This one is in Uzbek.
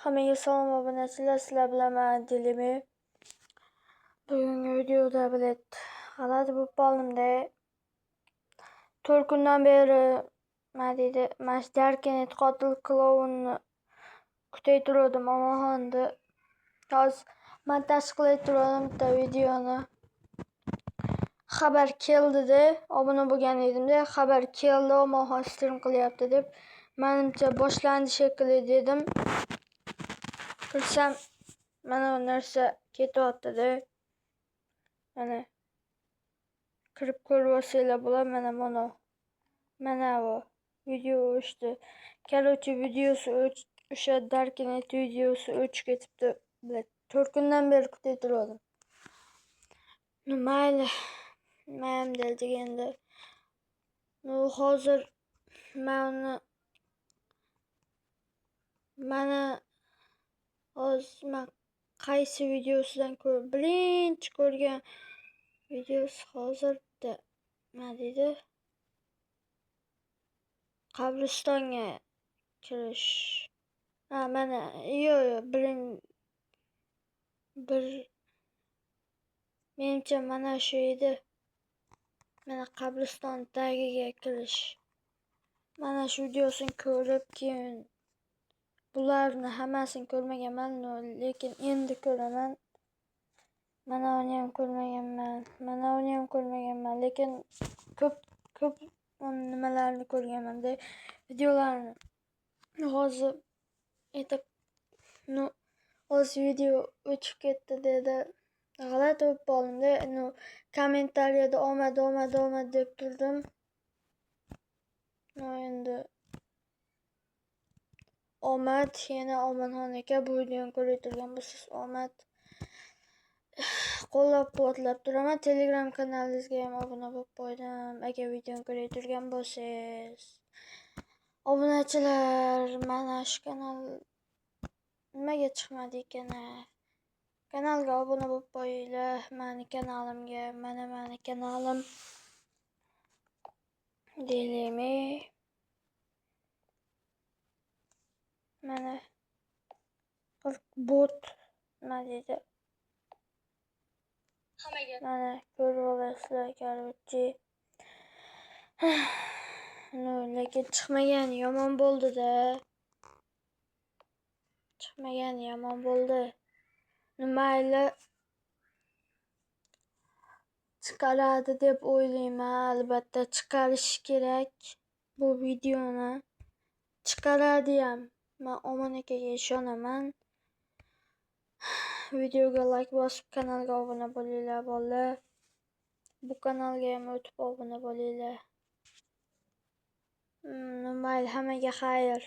Hammaga salom obunachilar, sizlar bilan men Dilimi. Bugungi videoda bilet g'alati bo'lib qoldimda. 4 kundan beri mana shu Darknet qotil klovunni kutay turdim omonxonda. Hozir montaj qilib turdim bitta videoni. Xabar keldi-da, obuna bo'lgan edimda, xabar keldi, omonxon stream qilyapti deb. Menimcha boshlandi shekilli dedim. Kirsam mana bu narsa ketyapti-da. Mana kirib ko'rib olsanglar bo'ladi. Mana bu video o'chdi. Короче, videosi o'sha Darknet videosi o'chib ketibdi. 4 kundan beri kutib turdim. Mayli, men deganda. Hozir mana hozir qaysi videosidan birinchi ko'rgan videosi hozirda nima deydi? Qabristonga kirish. Mana menimcha mana shu edi. Mana qabriston tagiga kirish. Mana shu videosini ko'rib, keyin bularni hammasini ko'rmaganman, lekin endi ko'raman. Mana uni ham ko'rmaganman, lekin ko'p nimalarni ko'rganman-da, videolarni. Hozir video o'chib ketdi dedi. G'alati bo'lib qoldim-da. Kommentariyada omad deb turdim. Endi omad, yana Omonxon aka, bu videoni ko'rib turgan bo'lsangiz omad. Qo'llab-quvvatlab turaman. Telegram kanalingizga ham obuna bo'lib qo'ydim. Agar videoni ko'rib turgan bo'lsangiz. Obunachilar, mana shu kanal nimaga chiqmadi ekan? Kanalga obuna bo'lib qo'yinglar. Meni kanalimga, meni kanalim Dilimi. Mana bot nima deydi? Mana ko'rib olasizlar, короче. Lekin chiqmagani yomon bo'ldi-da. Chiqmagani yomon bo'ldi. Mayli, chiqaradi deb o'ylayman. Albatta chiqarish kerak bu videoni. Chiqaradi ham. Men Omon akaga ishonaman. Videoga like bosib, kanalga obuna bo'linglar, bolalar. Bu kanalga ham o'tib obuna bo'linglar. Mayli, hammaga xayr.